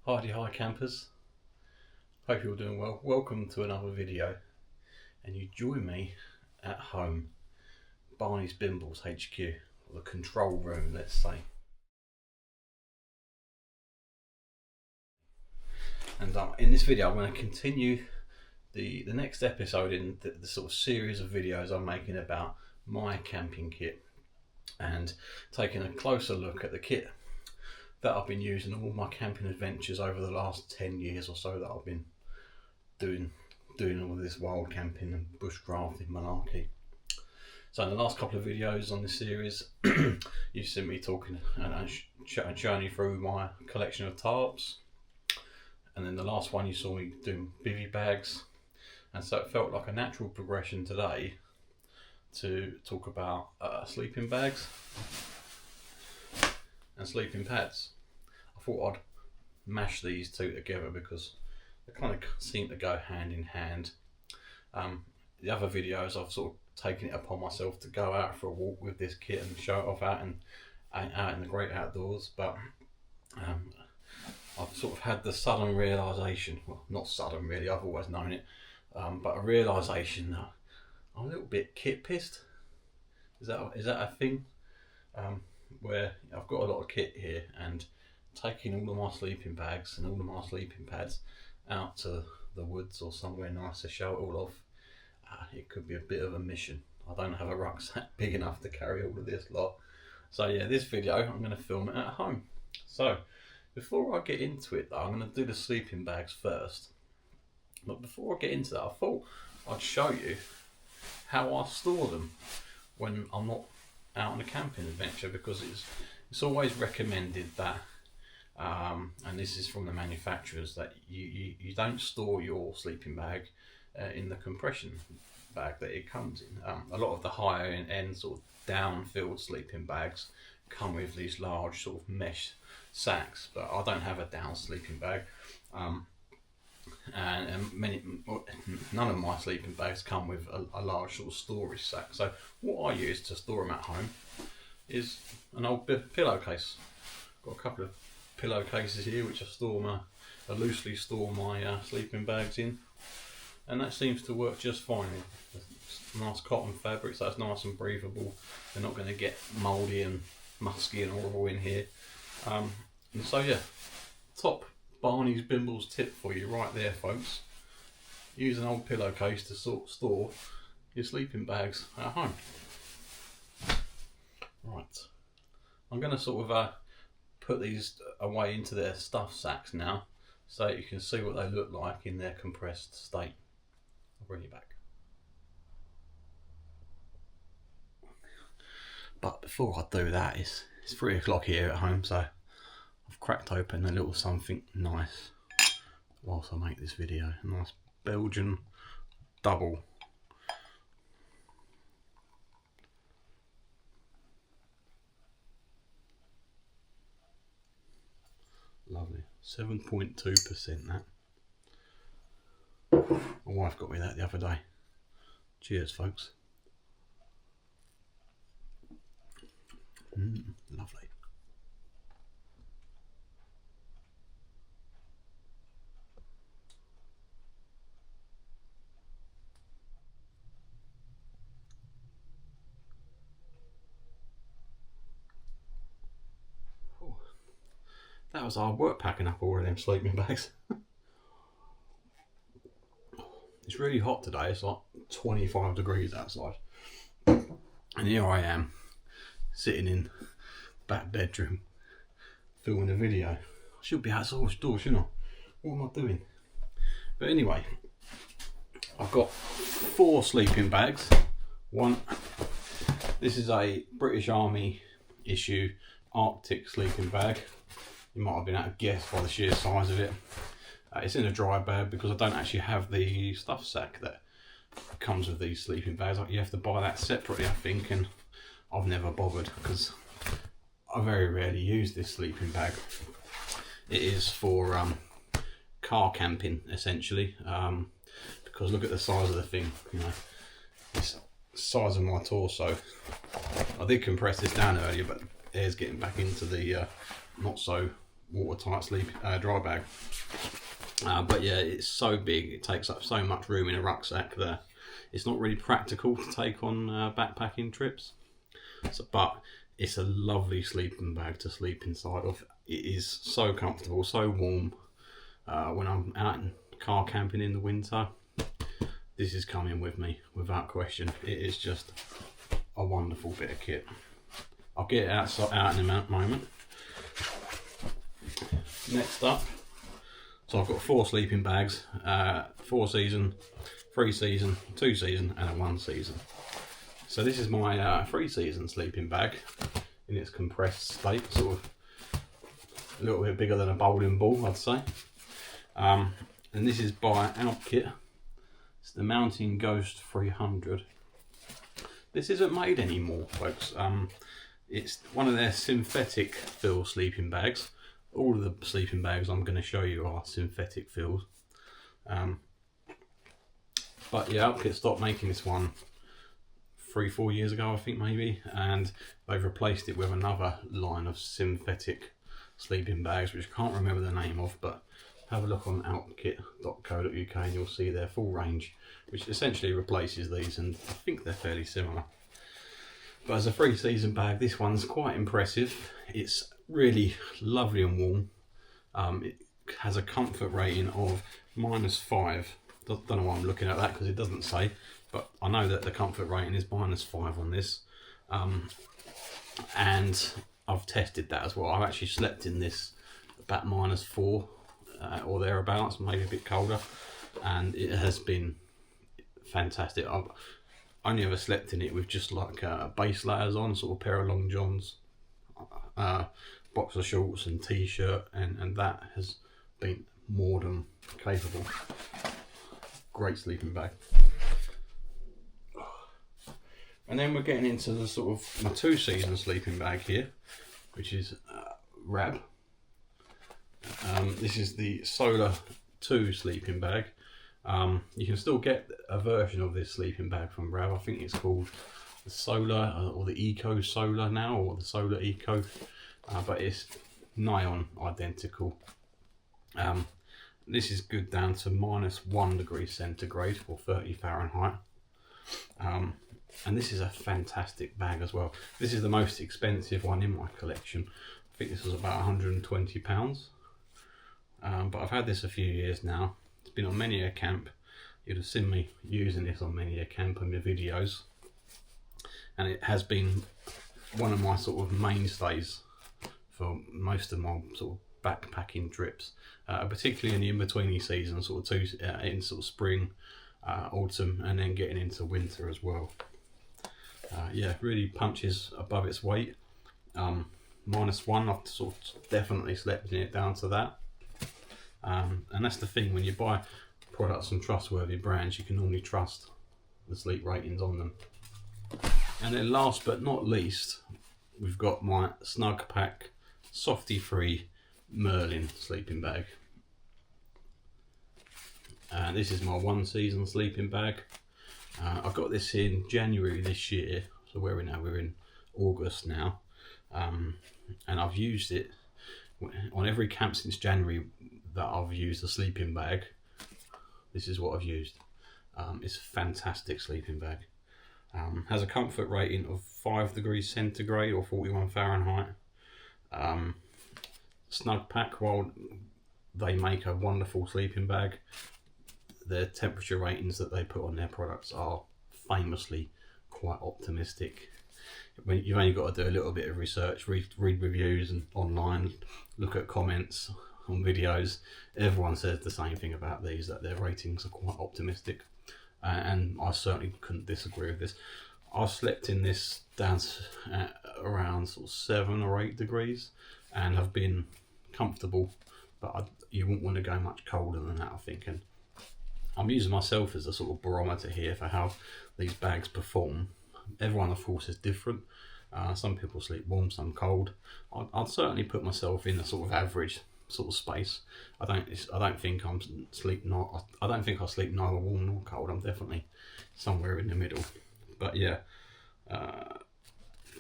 Hi campers, hope you're doing well. Welcome to another video, and you join me at home, Barneys Bimbles HQ, or the control room, let's say. And in this video I'm going to continue the next episode in the sort of series of videos I'm making about my camping kit, and taking a closer look at the kit that I've been using all my camping adventures over the last 10 years or so that I've been doing all this wild camping and bushcrafting malarkey. So in the last couple of videos on this series, you've seen me talking and showing you through my collection of tarps, and then the last one you saw me doing bivvy bags, and so it felt like a natural progression today to talk about sleeping bags and sleeping pads. I thought I'd mash these two together because they kind of seem to go hand in hand. The other videos I've sort of taken it upon myself to go out for a walk with this kit and show it off out in the great outdoors, but I've sort of had the sudden realisation, well, not sudden really, I've always known it, but a realisation that I'm a little bit kit pissed. Is that a thing? Where I've got a lot of kit here, and taking all of my sleeping bags and all of my sleeping pads out to the woods or somewhere nice to show it all off, it could be a bit of a mission. I don't have a rucksack big enough to carry all of this lot. So yeah, this video I'm going to film it at home. So before I get into it though, I'm going to do the sleeping bags first. But before I get into that, I thought I'd show you how I store them when I'm not out on a camping adventure, because it's always recommended that and this is from the manufacturers, that you don't store your sleeping bag in the compression bag that it comes in. A lot of the higher end sort of down-filled sleeping bags come with these large sort of mesh sacks, but I don't have a down sleeping bag, and none of my sleeping bags come with a large sort of storage sack. So what I use to store them at home is an old pillowcase. Got a couple of pillowcases here which I loosely store my sleeping bags in, and that seems to work just fine. It's nice cotton fabric, so it's nice and breathable. They're not going to get mouldy and musky and horrible in here. And so yeah, top Barneys Bimbles tip for you right there, folks. Use an old pillowcase to store your sleeping bags at home. Right, I'm going to sort of put these away into their stuff sacks now, so you can see what they look like in their compressed state. I'll bring you back. But before I do that, it's 3 o'clock here at home, so I've cracked open a little something nice whilst I make this video. A nice Belgian double. Lovely. 7.2% that. My wife got me that the other day. Cheers, folks. Lovely. That was hard work packing up all of them sleeping bags. It's really hot today, it's like 25 degrees outside. And here I am, sitting in the back bedroom, filming a video. I should be outdoors, shouldn't I? What am I doing? But anyway, I've got 4 sleeping bags. This is a British Army issue Arctic sleeping bag. You might have been able to guess by the sheer size of it. It's in a dry bag because I don't actually have the stuff sack that comes with these sleeping bags. You have to buy that separately, I think, and I've never bothered because I very rarely use this sleeping bag. It is for car camping essentially, because look at the size of the thing. You know, it's the size of my torso. I did compress this down earlier, but air's getting back into the not so watertight dry bag. But yeah, it's so big, it takes up so much room in a rucksack that it's not really practical to take on backpacking trips. But it's a lovely sleeping bag to sleep inside of. It is so comfortable, so warm. When I'm out in car camping in the winter, this is coming with me without question. It is just a wonderful bit of kit. I'll get it out in a moment. Next up, so I've got 4 sleeping bags, 4 season, 3 season, 2 season and a 1 season. So this is my 3 season sleeping bag in its compressed state, sort of a little bit bigger than a bowling ball, I'd say. And this is by Alpkit. It's the Mountain Ghost 300. This isn't made anymore, folks. It's one of their synthetic fill sleeping bags. All of the sleeping bags I'm going to show you are synthetic fills. But yeah, Alpkit stopped making this one 3-4 years ago, I think, maybe, and they've replaced it with another line of synthetic sleeping bags, which I can't remember the name of, but have a look on alpkit.co.uk and you'll see their full range, which essentially replaces these, and I think they're fairly similar. But as a 3 season bag, this one's quite impressive. It's really lovely and warm. It has a comfort rating of -5. Don't know why I'm looking at that because it doesn't say, but I know that the comfort rating is -5 on this. And I've tested that as well. I've actually slept in this about -4 or thereabouts, maybe a bit colder, and it has been fantastic. I've only ever slept in it with just like base layers on, sort of pair of long johns, boxer shorts and t-shirt, and that has been more than capable. Great sleeping bag. And then we're getting into the sort of my 2 season sleeping bag here, which is Rab. This is the Solar 2 sleeping bag. You can still get a version of this sleeping bag from Rab. I think it's called the Solar or the Eco Solar now, or the Solar Eco, but it's nigh on identical. This is good down to -1 degree centigrade or 30 Fahrenheit. And this is a fantastic bag as well. This is the most expensive one in my collection. I think this was about £120. But I've had this a few years now. It's been on many a camp. You'd have seen me using this on many a camp in my videos. And it has been one of my sort of mainstays for most of my sort of backpacking trips, particularly in the in-betweeny season, sort of in sort of spring, autumn, and then getting into winter as well. Yeah, really punches above its weight. -1, I've sort of definitely slept in it down to that. And that's the thing, when you buy products from trustworthy brands, you can normally trust the sleep ratings on them. And then last but not least, we've got my Snugpak Softie free Merlin sleeping bag. And this is my 1 season sleeping bag. I got this in January this year, so where are we now? We're in August now, and I've used it on every camp since January that I've used a sleeping bag. This is what I've used. It's a fantastic sleeping bag. Has a comfort rating of 5 degrees centigrade or 41 Fahrenheit. Snugpak, while they make a wonderful sleeping bag, their temperature ratings that they put on their products are famously quite optimistic. When you've only got to do a little bit of research, read reviews and online, look at comments on videos, everyone says the same thing about these, that their ratings are quite optimistic, and I certainly couldn't disagree with this. I've slept in this down to around sort of 7 or 8 degrees and have been comfortable, but you wouldn't want to go much colder than that, I think. And I'm using myself as a sort of barometer here for how these bags perform. Everyone, of course, is different. Some people sleep warm, some cold. I'd certainly put myself in a sort of average sort of space. I don't think I sleep neither warm nor cold. I'm definitely somewhere in the middle. But yeah,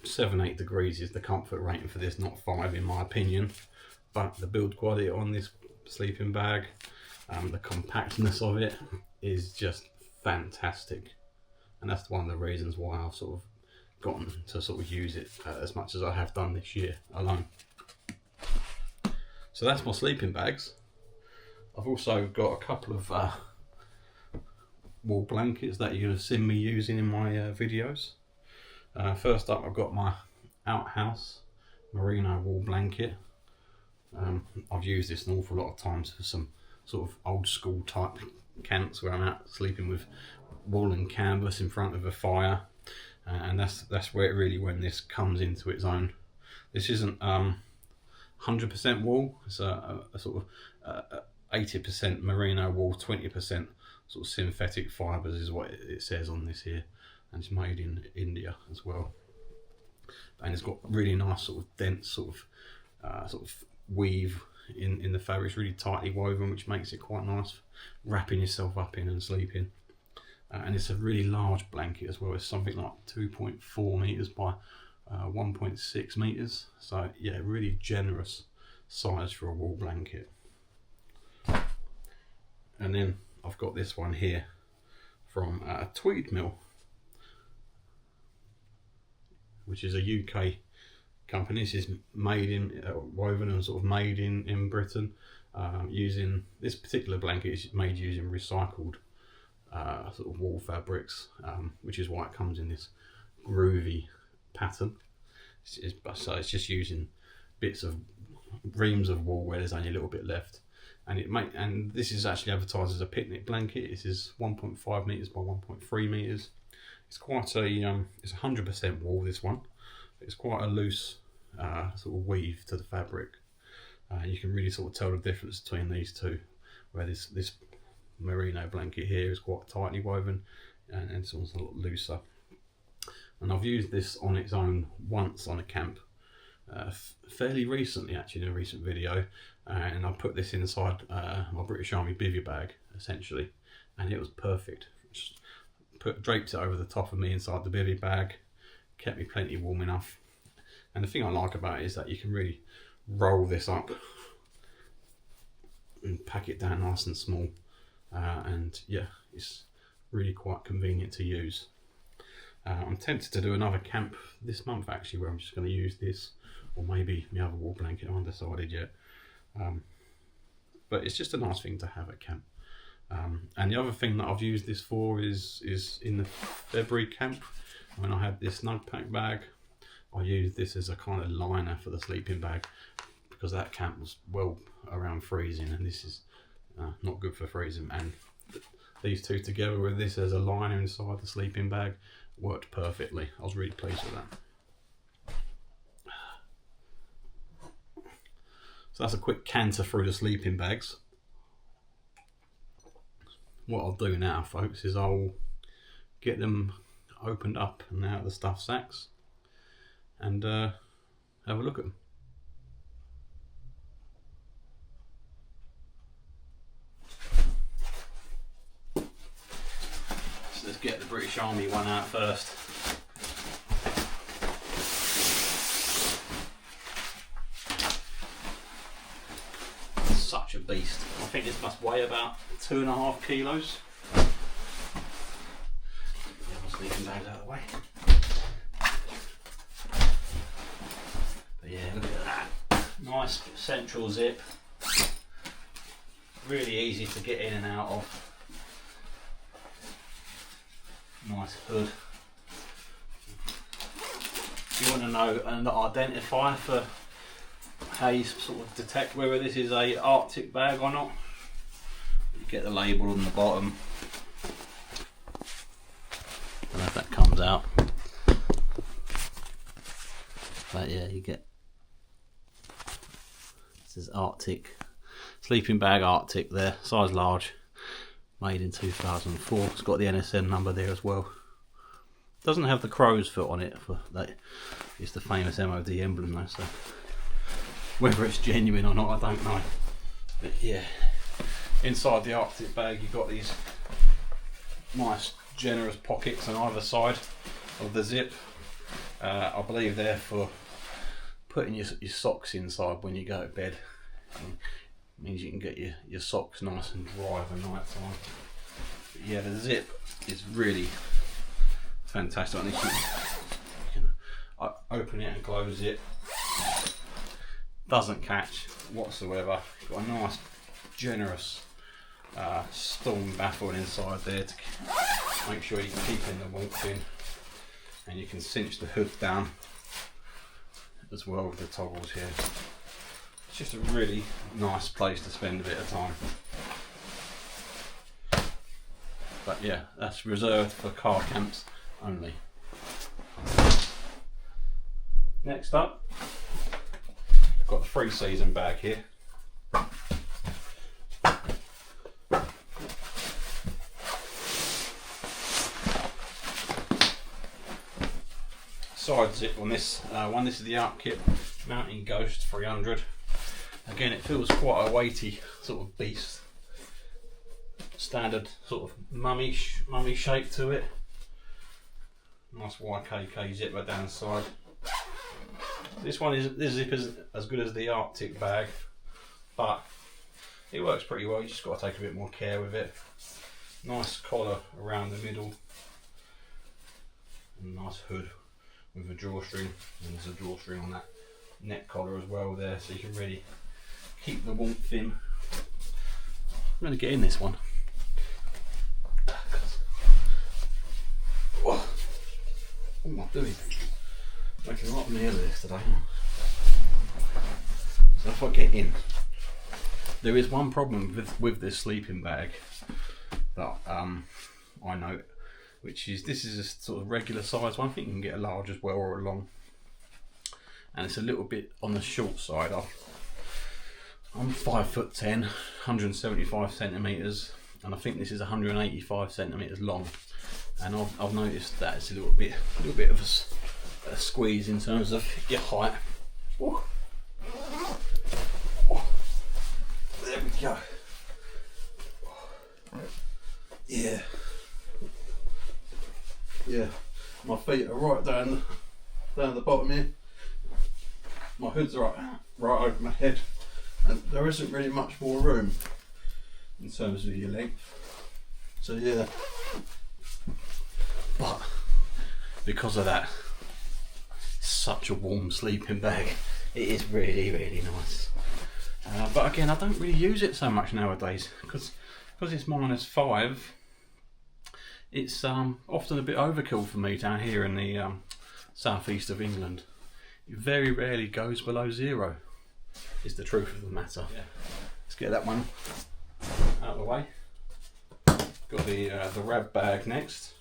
7-8 degrees is the comfort rating for this, not 5 in my opinion. but the build quality on this sleeping bag, the compactness of it is just fantastic, and that's one of the reasons why I've sort of gotten to sort of use it as much as I have done this year alone. So that's my sleeping bags. I've also got a couple of wool blankets that you'll have seen me using in my videos. First up, I've got my Outhouse merino wool blanket. I've used this an awful lot of times for some sort of old school type camps where I'm out sleeping with wool and canvas in front of a fire, and that's where it really, when this comes into its own. This isn't 100% wool. It's a sort of 80% merino wool, 20% sort of synthetic fibres is what it says on this here, and it's made in India as well. And it's got really nice sort of dense sort of weave in the fabric. It's really tightly woven, which makes it quite nice wrapping yourself up in and sleeping. And it's a really large blanket as well. It's something like 2.4 meters by 1.6 meters. So yeah, really generous size for a wool blanket. And then I've got this one here from Tweed Mill, which is a UK company. This is made in woven and sort of made in Britain. Using this particular blanket is made using recycled sort of wool fabrics, which is why it comes in this groovy pattern. So it's just using bits of reams of wool where there's only a little bit left. And this is actually advertised as a picnic blanket. This is 1.5 meters by 1.3 meters. It's quite a it's 100% wool, this one. It's quite a loose sort of weave to the fabric. You can really sort of tell the difference between these two, where this merino blanket here is quite tightly woven and this one's a lot looser. And I've used this on its own once on a camp fairly recently, actually, in a recent video, and I put this inside my British Army bivvy bag essentially, and it was perfect. Just draped it over the top of me inside the bivvy bag, kept me plenty warm enough. And the thing I like about it is that you can really roll this up and pack it down nice and small, and yeah, it's really quite convenient to use. I'm tempted to do another camp this month actually, where I'm just going to use this, or maybe my other wool blanket. I haven't decided yet, but it's just a nice thing to have at camp. And the other thing that I've used this for is in the February camp, when I had this Snugpak bag. I used this as a kind of liner for the sleeping bag, because that camp was well around freezing, and this is not good for freezing. And these two together with this as a liner inside the sleeping bag worked perfectly. I was really pleased with that. So that's a quick canter through the sleeping bags. What I'll do now, folks, is I'll get them opened up and out of the stuff sacks and have a look at them. So let's get the British Army one out first. Such a beast. I think this must weigh about 2.5 kilos. Get my sleeping bags out of the way. But yeah, look at that. Nice central zip. Really easy to get in and out of. Nice hood. If you want to know and identify for how you sort of detect whether this is a Arctic bag or not, you get the label on the bottom. I don't know if that comes out, but yeah, you get, this is Arctic, sleeping bag Arctic there, size large, made in 2004. It's got the NSN number there as well. Doesn't have the crow's foot on it, for that it's the famous MOD emblem though, so whether it's genuine or not, I don't know. But yeah, inside the Arctic bag you've got these nice generous pockets on either side of the zip. I believe they're for putting your socks inside when you go to bed, It means you can get your socks nice and dry for night time. But yeah, the zip is really fantastic. You can open it and close it. Doesn't catch whatsoever. Got a nice generous storm baffle inside there to make sure you can keep in the warmth in, and you can cinch the hood down as well with the toggles here. It's just a really nice place to spend a bit of time. But yeah, that's reserved for car camps only. Next up, got the 3-season bag here. Side zip on this one. This is the Alpkit Mountain Ghost 300. Again, it feels quite a weighty sort of beast. Standard sort of mummy shape to it. Nice YKK zipper down the side. This zip isn't as good as the Arctic bag, but it works pretty well. You just got to take a bit more care with it. Nice collar around the middle, and nice hood with a drawstring, and there's a drawstring on that neck collar as well there, so you can really keep the warmth in. I'm going to get in this one. What am I doing? Making a lot of meal of this today. So if I get in, there is one problem with this sleeping bag that I know, which is this is a sort of regular size one. I think you can get a large as well or a long, and it's a little bit on the short side. I'm 5'10", 175 centimeters, and I think this is 185 centimeters long. And I've noticed that it's a little bit of a squeeze in terms of your height. Ooh. There we go. Yeah, my feet are right down the bottom here. My hood's right over my head, and there isn't really much more room in terms of your length. So yeah, but because of that, it's such a warm sleeping bag. It is really, really nice. But again, I don't really use it so much nowadays because it's -5. It's often a bit overkill for me down here in the southeast of England. It very rarely goes below 0, is the truth of the matter. Yeah. Let's get that one out of the way. Got the Rab bag next.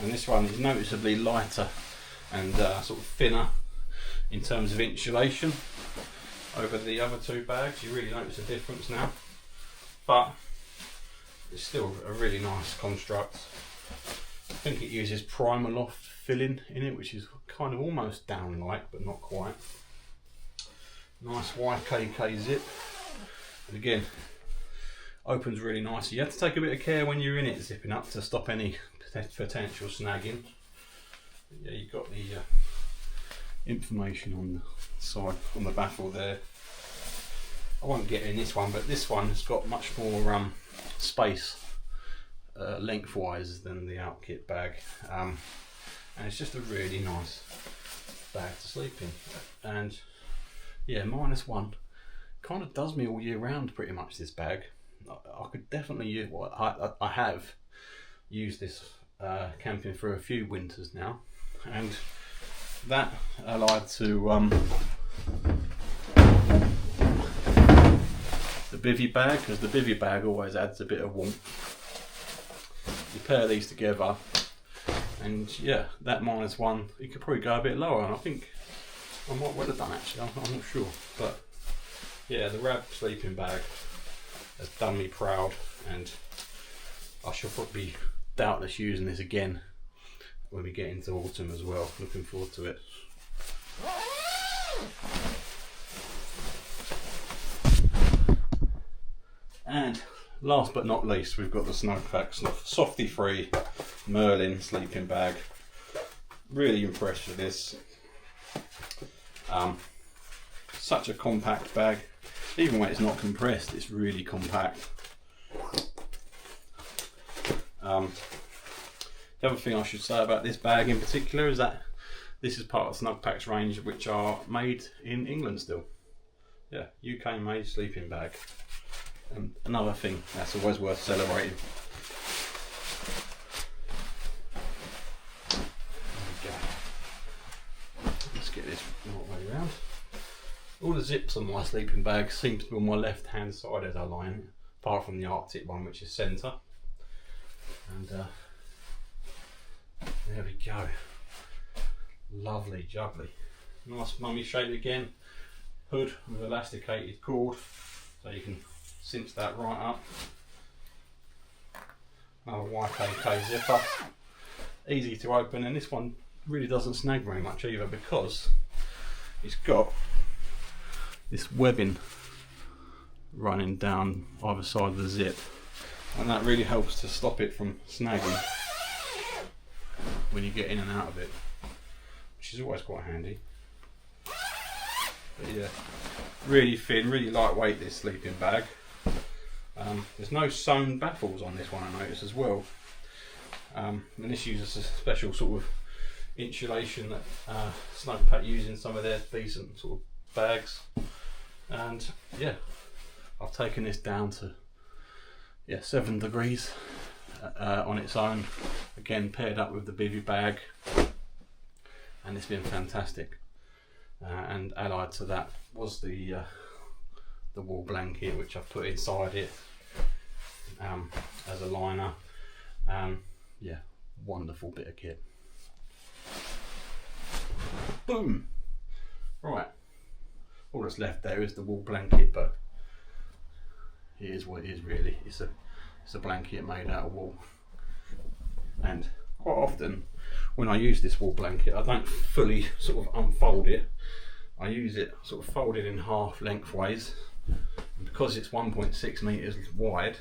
And this one is noticeably lighter and sort of thinner in terms of insulation over the other two bags. You really notice a difference now, but it's still a really nice construct. I think it uses Primaloft filling in it, which is kind of almost down-like, but not quite. Nice YKK zip, and again, opens really nicely. You have to take a bit of care when you're in it zipping up to stop any potential snagging. But yeah, you've got the information on the side, on the baffle there. I won't get in this one, but this one has got much more space lengthwise than the Alpkit bag, and it's just a really nice bag to sleep in. And yeah, -1 kind of does me all year round pretty much, this bag. I could definitely use, well, I have used this camping for a few winters now, and that allied to the bivvy bag, because the bivvy bag always adds a bit of warmth. You pair these together, and yeah, that -1, you could probably go a bit lower, and I think I might well have done actually, I'm not sure. But yeah, the Rab sleeping bag has done me proud, and I shall probably be doubtless using this again when we get into autumn as well. Looking forward to it. And last but not least, we've got the Snugpak Softie free Merlin sleeping bag. Really impressed with this. Such a compact bag. Even when it's not compressed, it's really compact. The other thing I should say about this bag in particular is that this is part of Snugpak's range, which are made in England still. Yeah, UK made sleeping bag. And another thing that's always worth celebrating. There we go. Let's get this right way around. All the zips on my sleeping bag seem to be on my left hand side as I lie in, apart from the Alpkit one, which is centre. And there we go. Lovely jubbly. Nice mummy shape again. Hood with elasticated cord, so you can cinch that right up. Another YKK zipper. Easy to open, and this one really doesn't snag very much either because it's got this webbing running down either side of the zip, and that really helps to stop it from snagging when you get in and out of it, which is always quite handy. But yeah, really thin, really lightweight this sleeping bag. There's no sewn baffles on this one, I noticed as well. And this uses a special sort of insulation that Snugpak use in some of their decent sort of bags. And yeah, I've taken this down to 7 degrees on its own, again paired up with the bivvy bag, and it's been fantastic. And allied to that was the wool blanket, which I've put inside it as a liner. Yeah, wonderful bit of kit. Boom! Right, all that's left there is the wool blanket, but it is what it is really. It's a blanket made out of wool, and quite often when I use this wool blanket I don't fully sort of unfold it. I use it sort of folded in half lengthways, and because it's 1.6 meters wide,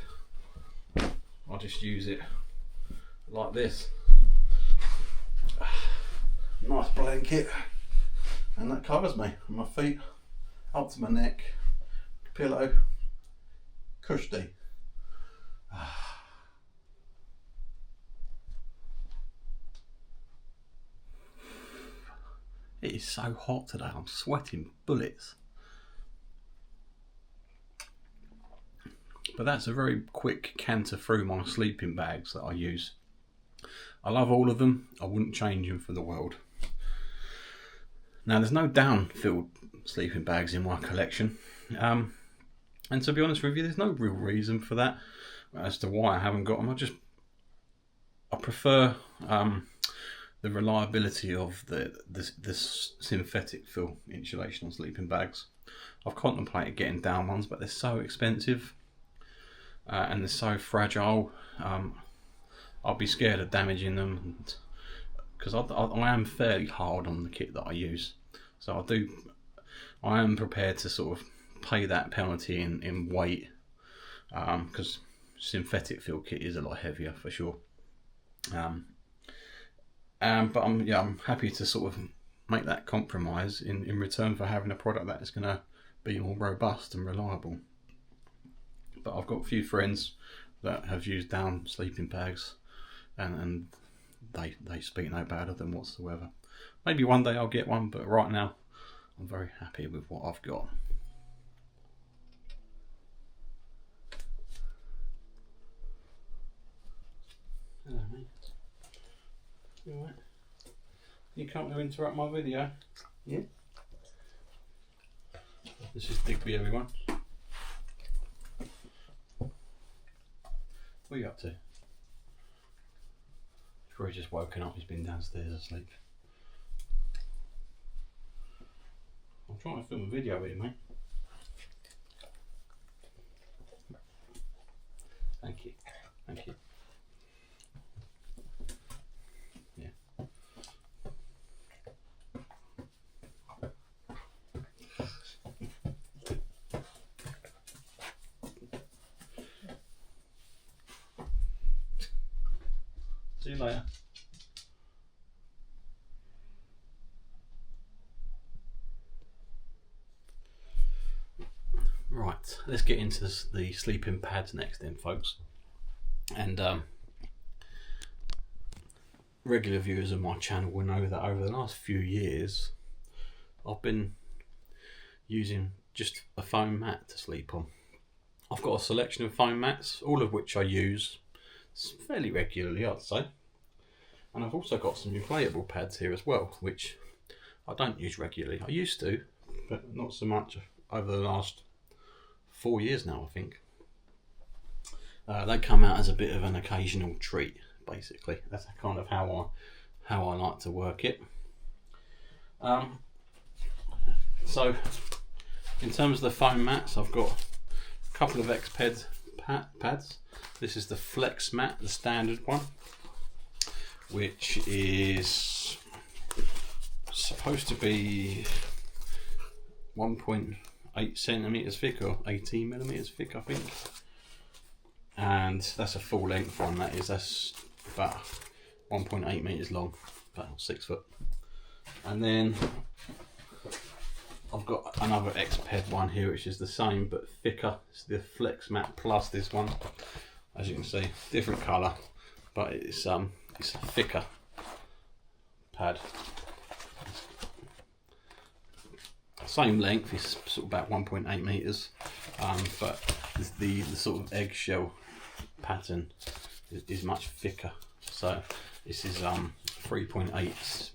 I just use it like this. Nice blanket, and that covers me and my feet up to my neck. Pillow, cushy. It is so hot today, I'm sweating bullets. But that's a very quick canter through my sleeping bags that I use. I love all of them, I wouldn't change them for the world. Now there's no down-filled sleeping bags in my collection. And to be honest with you, there's no real reason for that as to why I haven't got them. I prefer the reliability of this synthetic fill insulation on sleeping bags. I've contemplated getting down ones, but they're so expensive and they're so fragile. I'll be scared of damaging them, because I am fairly hard on the kit that I use. So I am prepared to sort of pay that penalty in weight, because synthetic fill kit is a lot heavier for sure. But I'm happy to sort of make that compromise in return for having a product that is going to be more robust and reliable. But I've got a few friends that have used down sleeping bags, and they speak no bad of them whatsoever. Maybe one day I'll get one, but right now I'm very happy with what I've got. Hello mate. You alright? You come to interrupt my video? Yeah? This is Digby, everyone. What are you up to? He's probably just woken up, he's been downstairs asleep. I'm trying to film a video with you, mate. Thank you. Thank you. Yeah. See you later. Right, let's get into the sleeping pads next then, folks. And regular viewers of my channel will know that over the last few years I've been using just a foam mat to sleep on. I've got a selection of foam mats, all of which I use fairly regularly, I'd say. And I've also got some inflatable pads here as well, which I don't use regularly. I used to, but not so much over the last 4 years now, I think. They come out as a bit of an occasional treat, basically. That's kind of how I like to work it. So in terms of the foam mats, I've got a couple of Exped pads. This is the Flexmat, the standard one, which is supposed to be 1.8 centimeters thick or 18 millimeters thick, I think. And that's a full length one, that's about 1.8 meters long, about 6 foot. And then I've got another Exped one here, which is the same but thicker. It's the Flexmat Plus, this one. As you can see, different colour, but it's a thicker pad. Same length, it's sort of about 1.8 meters, but the sort of eggshell pattern is much thicker. So this is 3.8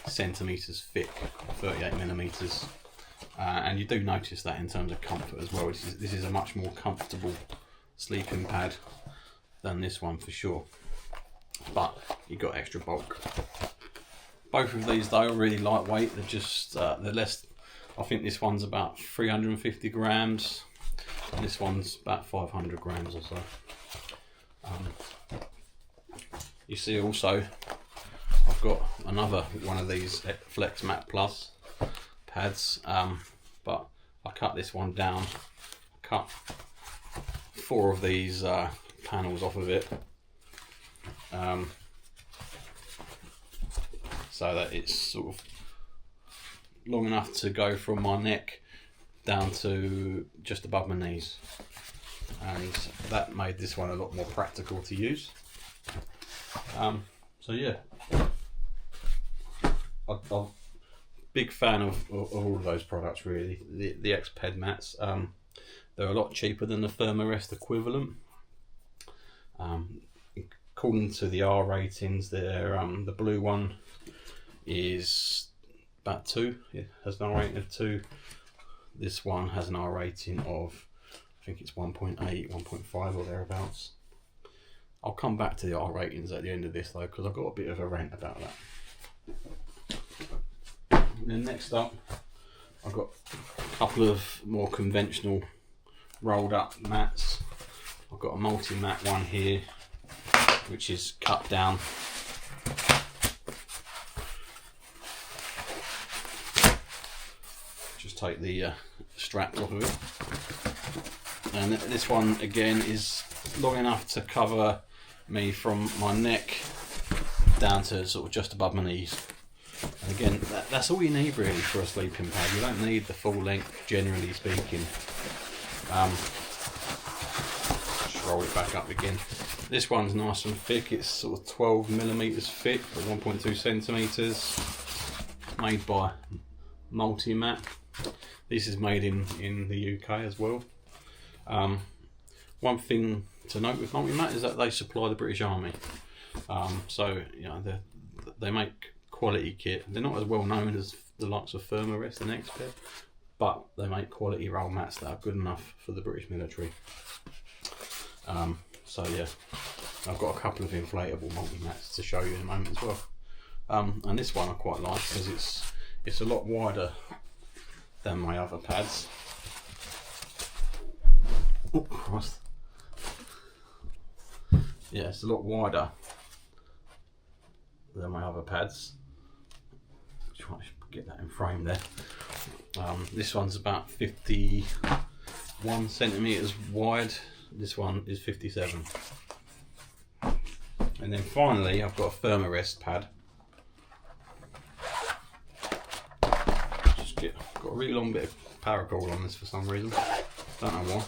centimeters thick, 38 millimeters, and you do notice that in terms of comfort as well. This is a much more comfortable sleeping pad than this one for sure, but you've got extra bulk. Both of these though are really lightweight. They're less. I think this one's about 350 grams, and this one's about 500 grams or so. You see also, I've got another one of these Flexmat Plus pads, but I cut this one down. Cut 4 of these panels off of it, so that it's sort of long enough to go from my neck down to just above my knees, and that made this one a lot more practical to use. So yeah, I'm a big fan of all of those products really. The Exped mats, they're a lot cheaper than the Thermarest equivalent. According to the R ratings, the blue one is about 2. It has an R rating of 2. This one has an R rating of, I think it's 1.8, 1.5 or thereabouts. I'll come back to the R ratings at the end of this though, because I've got a bit of a rant about that. And then next up, I've got a couple of more conventional rolled up mats. I've got a Multimat one here, which is cut down. Just take the strap off of it, and this one again is long enough to cover me from my neck down to sort of just above my knees. And again, that's all you need really for a sleeping pad. You don't need the full length, generally speaking. Just roll it back up again. This one's nice and thick. It's sort of 12 millimeters thick, or 1.2 centimeters. Made by Multimat. This is made in the UK as well. One thing to note with Multimat is that they supply the British Army. So you know they make quality kit. They're not as well known as the likes of Thermarest and Exped, but they make quality roll mats that are good enough for the British military. So yeah, I've got a couple of inflatable Multimats to show you in a moment as well. And this one I quite like because it's a lot wider than my other pads. Oh Christ. Yeah, it's a lot wider than my other pads. Try to get that in frame there. This one's about 51 centimeters wide. This one is 57. And then finally, I've got a Thermarest pad. Got a really long bit of paracord on this for some reason. Don't know why.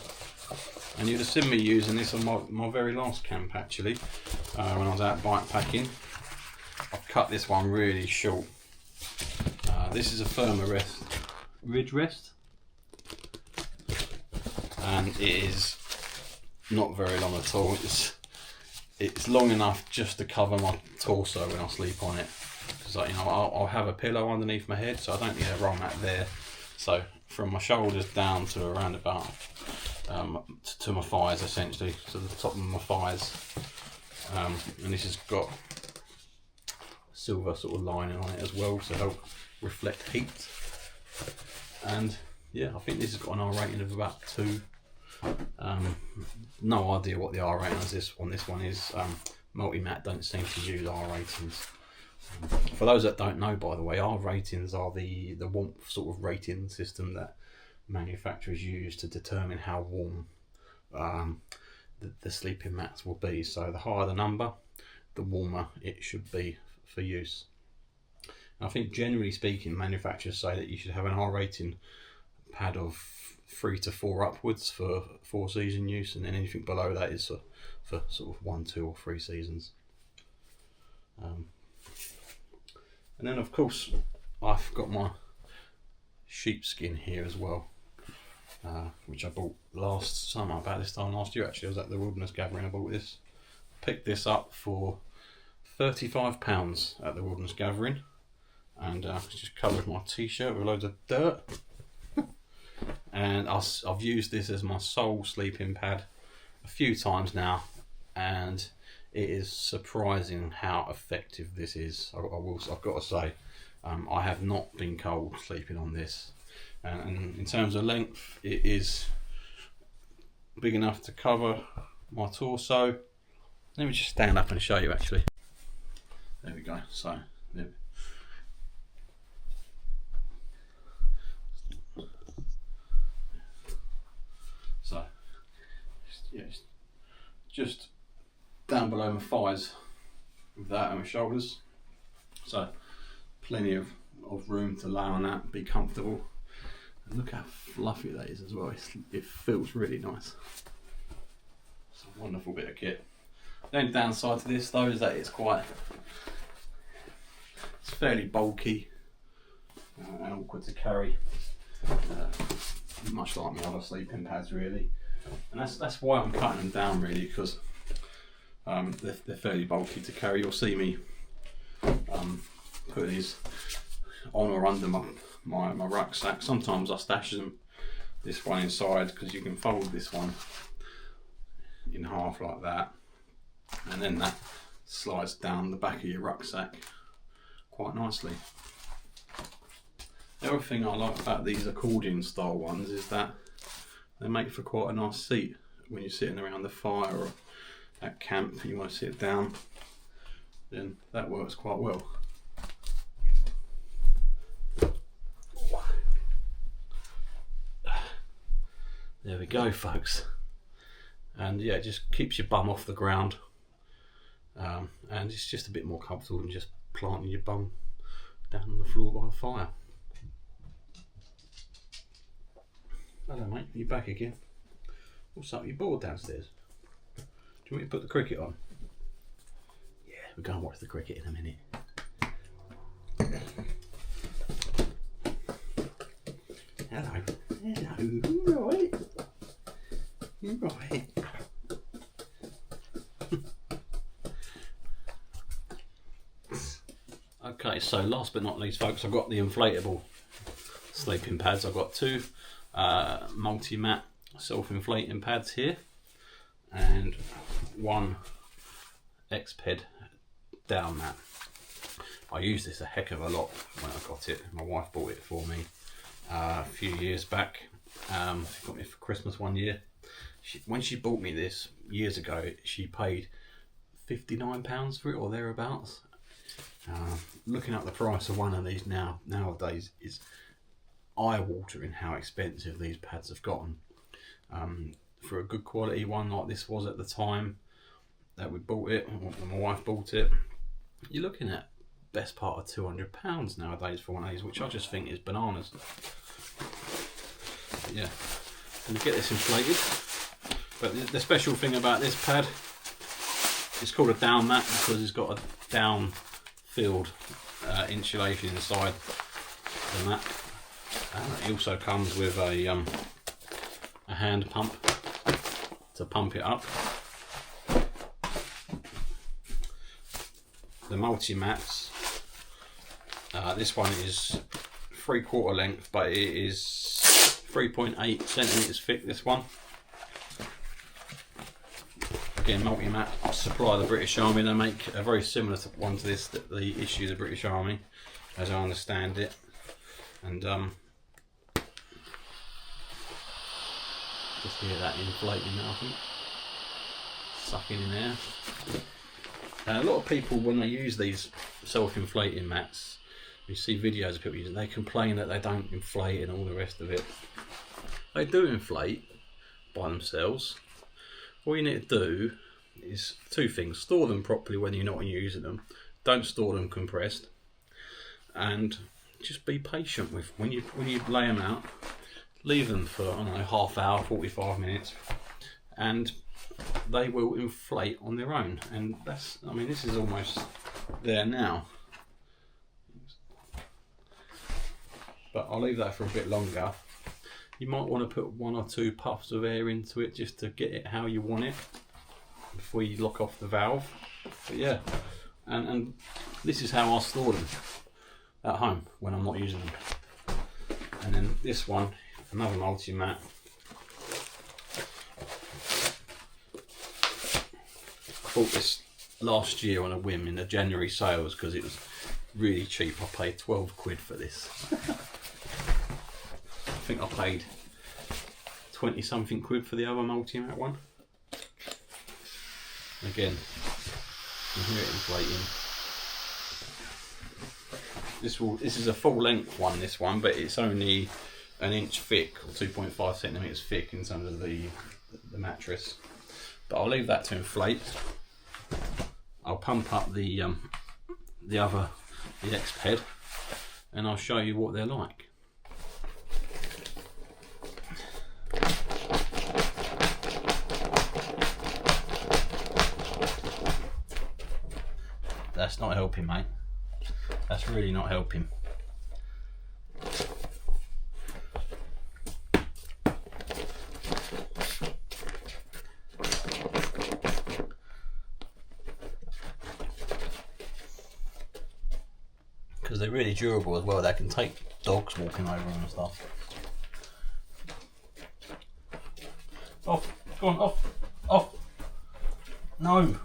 And you'd have seen me using this on my very last camp actually, when I was out bike packing. I've cut this one really short. This is a Thermarest Ridgerest, and it is not very long at all. It's long enough just to cover my torso when I sleep on it. Because I'll have a pillow underneath my head, so I don't need a roll mat there. So from my shoulders down to around about to my thighs, essentially, to the top of my thighs. And this has got silver sort of lining on it as well to help reflect heat. And yeah, I think this has got an R rating of about 2. No idea what the R rating on this one is. Multimat don't seem to use R ratings. For those that don't know, by the way, R ratings are the warmth sort of rating system that manufacturers use to determine how warm the sleeping mats will be. So the higher the number, the warmer it should be for use. And I think generally speaking, manufacturers say that you should have an R rating pad of 3 to 4 upwards for 4 season use, and then anything below that is for sort of 1, 2 or 3 seasons. And then of course I've got my sheepskin here as well, which I bought last summer, about this time last year actually. I was at the Wilderness Gathering, I bought this. Picked this up for £35 at the Wilderness Gathering, and it's just covered my t-shirt with loads of dirt. And I've used this as my sole sleeping pad a few times now, and it is surprising how effective this is. I've got to say, I have not been cold sleeping on this. And in terms of length, it is big enough to cover my torso. Let me just stand up and show you actually. There we go. So yeah, it's just down below my thighs with that and my shoulders. So plenty of room to lay on that, be comfortable. And look how fluffy that is as well. It feels really nice. It's a wonderful bit of kit. The only downside to this though is that it's fairly bulky and awkward to carry, much like my other sleeping pads really. And that's why I'm cutting them down really, because they're fairly bulky to carry. You'll see me put these on or under my rucksack. Sometimes I stash this one inside, because you can fold this one in half like that, and then that slides down the back of your rucksack quite nicely. The other thing I like about these accordion style ones is that they make for quite a nice seat when you're sitting around the fire or at camp and you want to sit down. Then that works quite well. There we go, folks. And yeah, it just keeps your bum off the ground, and it's just a bit more comfortable than just planting your bum down on the floor by the fire. Hello mate, you back again? What's up, you bored downstairs? Do you want me to put the cricket on? Yeah, we're going to watch the cricket in a minute. Hello. Hello. Right. Right. Okay, so last but not least folks, I've got the inflatable sleeping pads. I've got 2 Multimat self-inflating pads here, and 1 Exped Downmat. I used this a heck of a lot when I got it. My wife bought it for me a few years back. She got me for Christmas one year. When she bought me this years ago, she paid £59 for it or thereabouts. Looking at the price of one of these nowadays is eye-watering how expensive these pads have gotten. For a good quality one like this was at the time, that we bought it, or my wife bought it, you're looking at best part of £200 nowadays for one of these, which I just think is bananas. But yeah, and get this inflated. But the special thing about this pad, it's called a Downmat because it's got a down-filled insulation inside the mat. It also comes with a hand pump to pump it up. The Multimats, this one is 3/4 length, but it is 3.8 centimeters thick. This one, again, Multimat supply the British Army. They make a very similar one to this that they issue the British Army, as I understand it. And just hear that inflating now, I think, sucking in air. A lot of people, when they use these self-inflating mats, you see videos of people using, they complain that they don't inflate and all the rest of it. They do inflate by themselves. All you need to do is two things: store them properly when you're not using them. Don't store them compressed, and just be patient with when you lay them out. Leave them for, I don't know, half hour, 45 minutes, and they will inflate on their own. And that's, I mean, this is almost there now, but I'll leave that for a bit longer. You might want to put 1 or 2 puffs of air into it just to get it how you want it before you lock off the valve. But yeah, and this is how I store them at home when I'm not using them. And then this one, another Multimat. I bought this last year on a whim in the January sales because it was really cheap. I paid 12 quid for this. I think I paid 20 something quid for the other Multimat one. Again, you hear it inflating. This is a full length one, this one, but it's only 1 inch thick, or 2.5 centimeters thick in terms of the mattress. But I'll leave that to inflate. I'll pump up the Exped, and I'll show you what they're like. That's not helping, mate. That's really not helping. Because they're really durable as well. They can take dogs walking over them and stuff. Off, go on, off, off. No.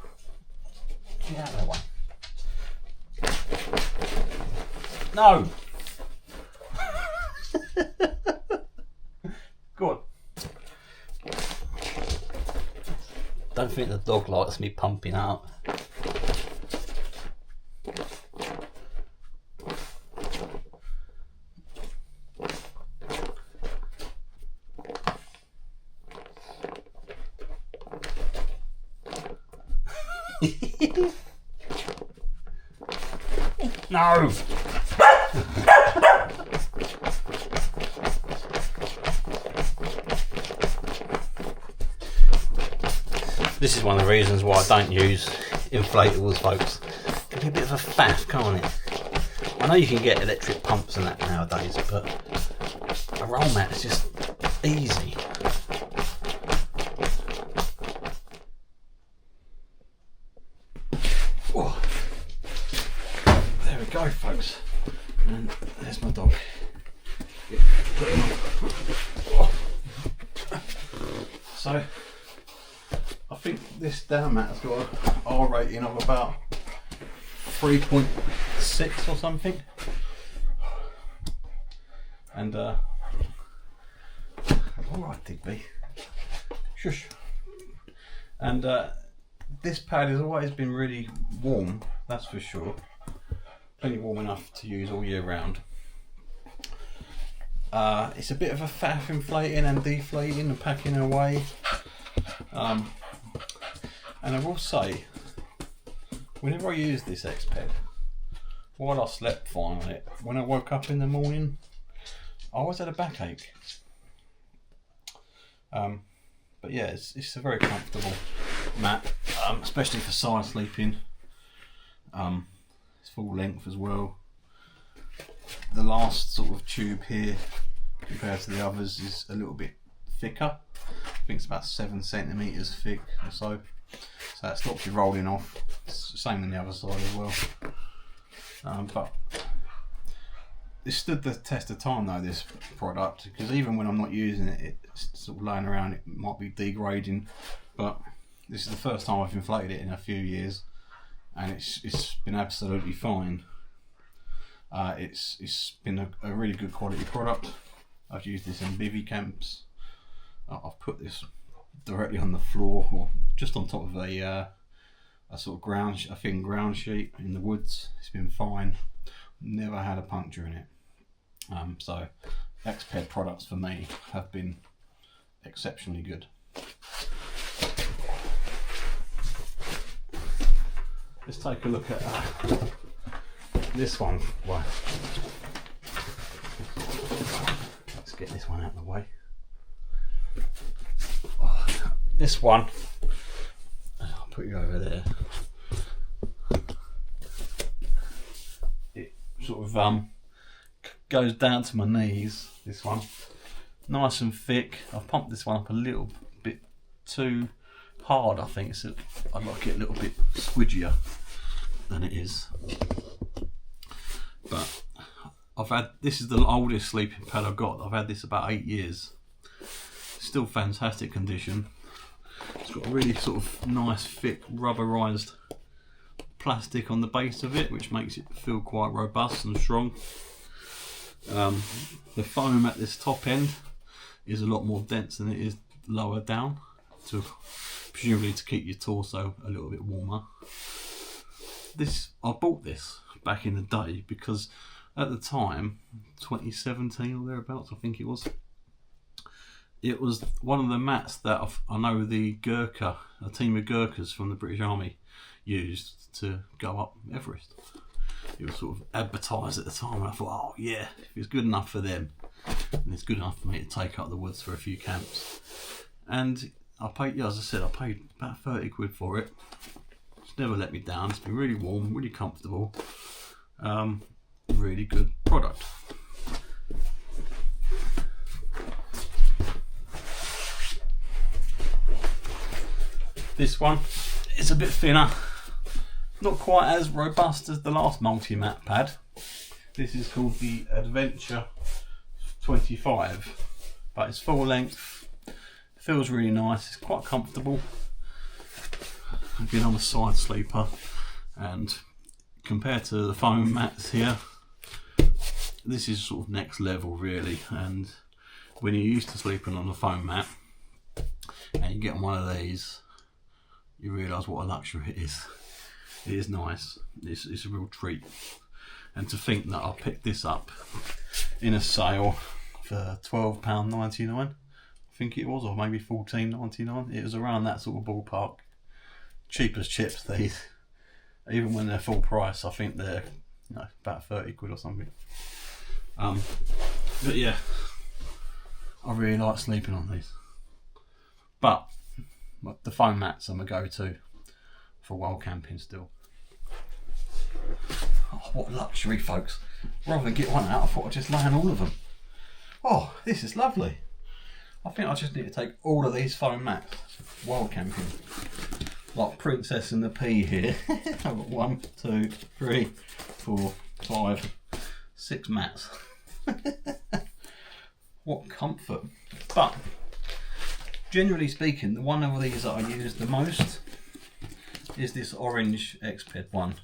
Get out of the way. No. Go on. Don't think the dog likes me pumping out. No. This is one of the reasons why I don't use inflatables, folks. It can be a bit of a faff, can't it? I know you can get electric pumps and that nowadays, but a roll mat is just easy. Oh. There we go, folks. And there's my dog. Oh. So, I think this Downmat has got an R rating of about 3.6 or something. And alright, Digby. Shush. And this pad has always been really warm, that's for sure. Plenty warm enough to use all year round. It's a bit of a faff inflating and deflating and packing away. And I will say, whenever I use this Exped, while I slept fine on it, when I woke up in the morning, I always had a backache. But yeah, it's a very comfortable mat, especially for side sleeping. It's full length as well. The last sort of tube here, compared to the others, is a little bit thicker. I think it's about 7 centimeters thick or so. So that stops you rolling off. It's the same on the other side as well. But it stood the test of time though, this product, because even when I'm not using it, it's sort of laying around, it might be degrading. But this is the first time I've inflated it in a few years, and it's been absolutely fine. It's been a really good quality product. I've used this in bivvy camps. I've put this directly on the floor or just on top of a sort of a thin ground sheet in the woods. It's been fine. Never had a puncture in it. So Exped products for me have been exceptionally good. Let's take a look at this one. Well, let's get this one out of the way. This one, I'll put you over there. It sort of goes down to my knees. This one, nice and thick. I've pumped this one up a little bit too hard. I think I'd like it a little bit squidgier than it is. But this is the oldest sleeping pad I've got. I've had this about 8 years. Still fantastic condition. It's got a really sort of nice thick rubberized plastic on the base of it, which makes it feel quite robust and strong. The foam at this top end is a lot more dense than it is lower down, presumably to keep your torso a little bit warmer. I bought this back in the day because at the time, 2017 or thereabouts, I think it was one of the mats that I know a team of Gurkhas from the British Army used to go up Everest. It was sort of advertised at the time, and I thought, oh yeah, if it's good enough for them, and it's good enough for me to take up the woods for a few camps. And I paid, as I said, I paid about 30 quid for it. It's never let me down. It's been really warm, really comfortable, really good product. This one is a bit thinner, not quite as robust as the last Multimat pad. This is called the Adventure 25, but it's full length, feels really nice, it's quite comfortable. Again, I'm a side sleeper, and compared to the foam mats here, this is sort of next level really. And when you're used to sleeping on a foam mat and you get on one of these, you realise what a luxury it is. It is nice. It's a real treat. And to think that I picked this up in a sale for £12.99, I think it was, or maybe £14.99. It was around that sort of ballpark. Cheap as chips, these. Even when they're full price, I think they're about 30 quid or something. But yeah, I really like sleeping on these. But the foam mats are my go-to for wild camping still. Oh, what luxury, folks. Rather than get one out, I thought I'd just lay on all of them. Oh, this is lovely. I think I just need to take all of these foam mats wild camping. Like Princess and the Pea here. I've got 1, 2, 3, 4, 5, 6 mats. What comfort. But generally speaking, the one of these that I use the most is this orange Exped one,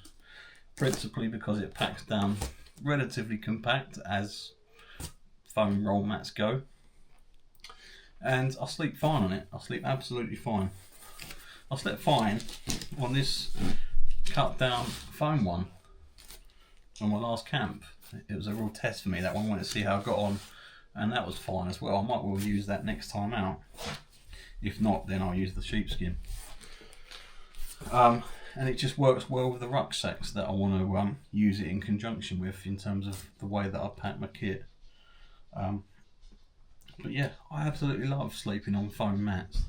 principally because it packs down relatively compact as foam roll mats go, and I sleep fine on it. I sleep absolutely fine. I slept fine on this cut down foam one on my last camp. It was a real test for me, that one. I wanted to see how I got on, and that was fine as well. I might well use that next time out. If not, then I'll use the sheepskin. And it just works well with the rucksacks that I want to use it in conjunction with, in terms of the way that I pack my kit. But yeah, I absolutely love sleeping on foam mats.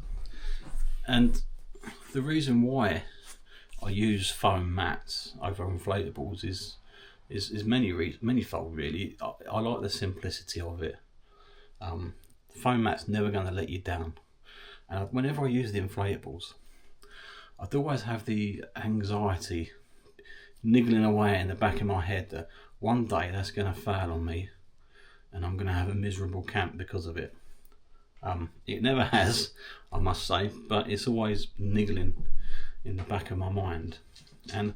And the reason why I use foam mats over inflatables is manyfold really. I like the simplicity of it. Foam mat's never going to let you down. And whenever I use the inflatables, I'd always have the anxiety niggling away in the back of my head that one day that's going to fail on me and I'm going to have a miserable camp because of it. It never has, I must say, but it's always niggling in the back of my mind. And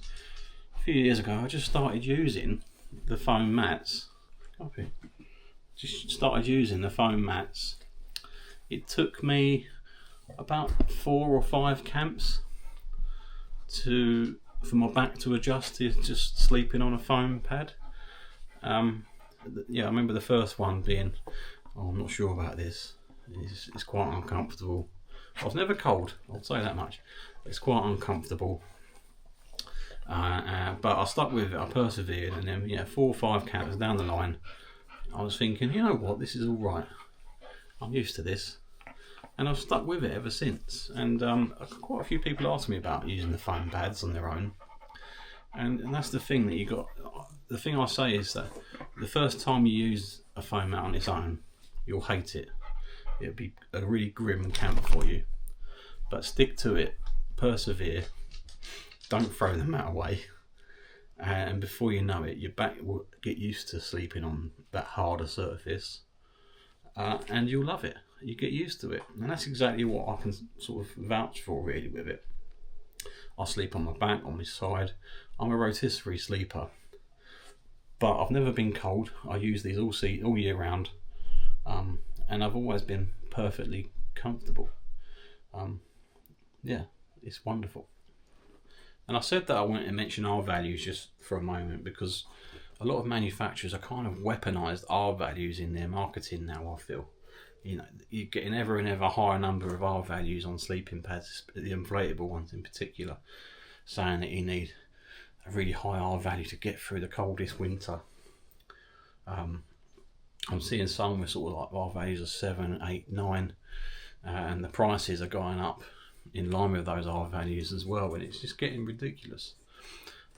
a few years ago I just started using the foam mats. It took me about 4 or 5 camps for my back to adjust to just sleeping on a foam pad. Yeah, I remember the first one being, I'm not sure about this. It's quite uncomfortable. I was never cold, I'll say that much. It's quite uncomfortable. But I stuck with it, I persevered, and then 4 or 5 camps down the line, I was thinking, you know what, this is all right. I'm used to this. And I've stuck with it ever since. And quite a few people ask me about using the foam pads on their own. And that's the thing that you got. The thing I say is that the first time you use a foam mat on its own, you'll hate it. It'll be a really grim camp for you. But stick to it, persevere, don't throw the mat away. And before you know it, your back will get used to sleeping on that harder surface. And you'll love it. You get used to it, and that's exactly what I can sort of vouch for really with it. I sleep on my back, on my side. I'm a rotisserie sleeper, but I've never been cold. I use these all year round, and I've always been perfectly comfortable. Yeah, it's wonderful. And I said that I wanted to mention R values just for a moment, because a lot of manufacturers are kind of weaponized R values in their marketing now, I feel. You know, you're getting ever and ever higher number of R values on sleeping pads, the inflatable ones in particular, saying that you need a really high R value to get through the coldest winter. I'm seeing some with sort of like R values of 7, 8, 9, and the prices are going up in line with those R values as well, and it's just getting ridiculous.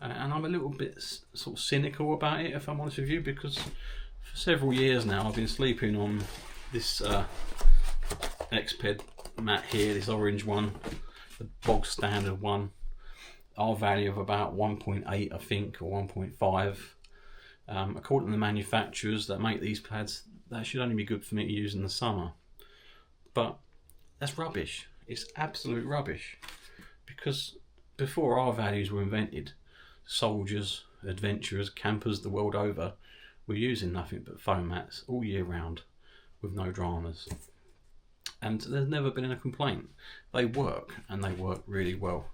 And I'm a little bit sort of cynical about it, if I'm honest with you, because for several years now I've been sleeping on this Exped mat here, this orange one, the bog standard one, R value of about 1.8 I think, or 1.5. According to the manufacturers that make these pads, that should only be good for me to use in the summer. But that's rubbish. It's absolute rubbish, because before R values were invented, soldiers, adventurers, campers the world over were using nothing but foam mats all year round with no dramas, and there's never been a complaint. They work, and they work really well.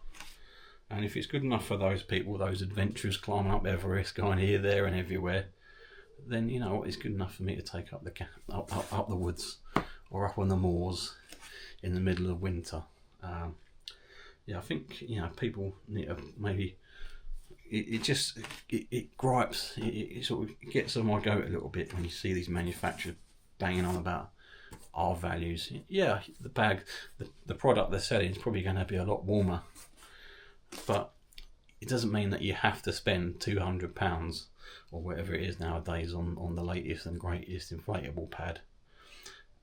And if it's good enough for those people, those adventurers climbing up Everest, going here, there and everywhere, then you know what, it's good enough for me to take up up the woods or up on the moors in the middle of winter. Yeah, I think people need to maybe it gripes, it sort of gets on my goat a little bit when you see these manufacturers banging on about R values. Yeah, the bag, the product they're selling is probably going to be a lot warmer, but it doesn't mean that you have to spend £200 or whatever it is nowadays on the latest and greatest inflatable pad.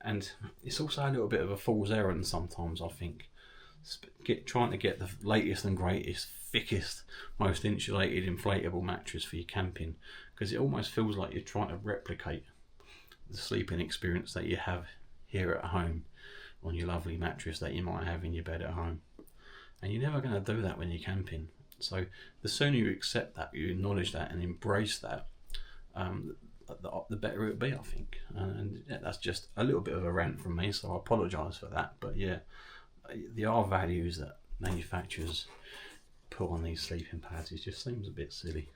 And it's also a little bit of a fool's errand sometimes, I think, trying to get the latest and greatest, thickest, most insulated inflatable mattress for your camping, because it almost feels like you're trying to replicate the sleeping experience that you have here at home on your lovely mattress that you might have in your bed at home. And you're never going to do that when you're camping. So the sooner you accept that, you acknowledge that and embrace that, the better it would be, I think. And yeah, that's just a little bit of a rant from me, so I apologise for that. But yeah, the R values that manufacturers put on these sleeping pads, it just seems a bit silly.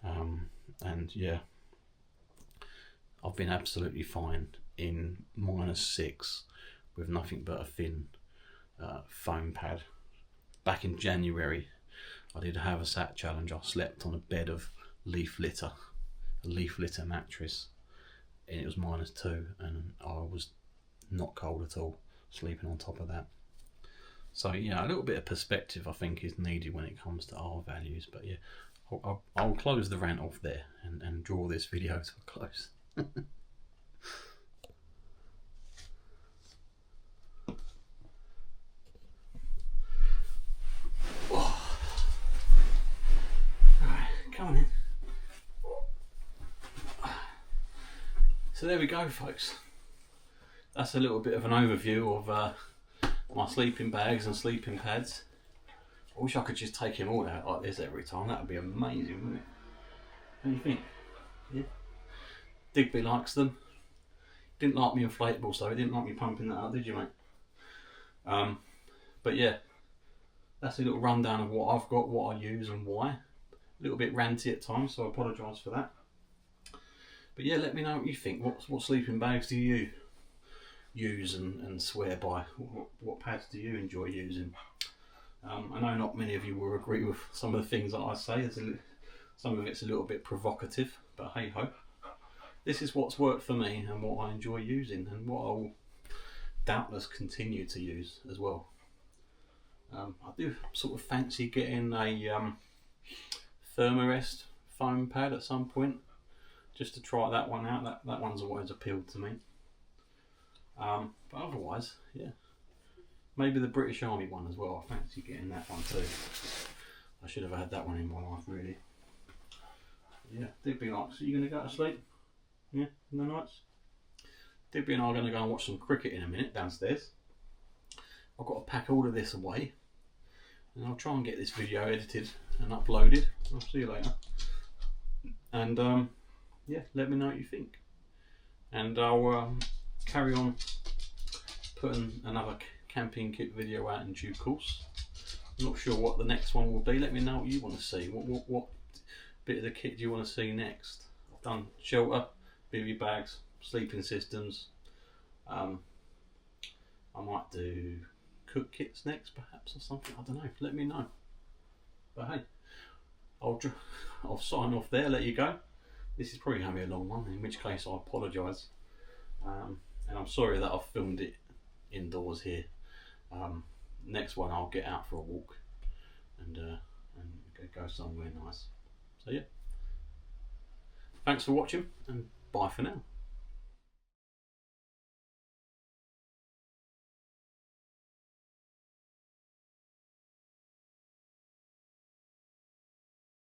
And yeah, I've been absolutely fine in -6 with nothing but a thin foam pad. back in January, I did a haversack challenge. I slept on a bed of leaf litter, a leaf litter mattress, and it was -2, and I was not cold at all sleeping on top of that. So yeah, a little bit of perspective I think is needed when it comes to our values. But yeah, I'll close the rant off there and draw this video to a close. Come on in. So there we go, folks. That's a little bit of an overview of my sleeping bags and sleeping pads. I wish I could just take them all out like this every time. That would be amazing, wouldn't it? What do you think? Yeah. Digby likes them. Didn't like me inflatables though. He didn't like me pumping that up, did you, mate? But yeah, that's a little rundown of what I've got, what I use and why. A little bit ranty at times, so I apologise for that. But yeah, let me know what you think. What sleeping bags do you use and swear by? What pads do you enjoy using? I know not many of you will agree with some of the things that I say. Some of it's a little bit provocative, but hey ho. This is what's worked for me and what I enjoy using, and what I will doubtless continue to use as well. I do sort of fancy getting a Thermarest foam pad at some point, just to try that one out. That one's always appealed to me. But otherwise, yeah, maybe the British Army one as well. I fancy getting that one too. I should have had that one in my life, really. Yeah, Digby likes. Are you going to go to sleep? Yeah, in the nights? Digby and I are going to go and watch some cricket in a minute downstairs. I've got to pack all of this away, and I'll try and get this video edited and uploaded. I'll see you later. And yeah, let me know what you think. And I'll carry on putting another camping kit video out in due course. I'm not sure what the next one will be. Let me know what you want to see. What bit of the kit do you want to see next? I've done shelter, bivvy bags, sleeping systems. I might do cook kits next, perhaps, or something. I don't know. Let me know. But hey, I'll sign off there. Let you go. This is probably going to be a long one, in which case I apologise. And I'm sorry that I've filmed it indoors here. Next one I'll get out for a walk and go somewhere nice. So yeah, thanks for watching, and bye for now.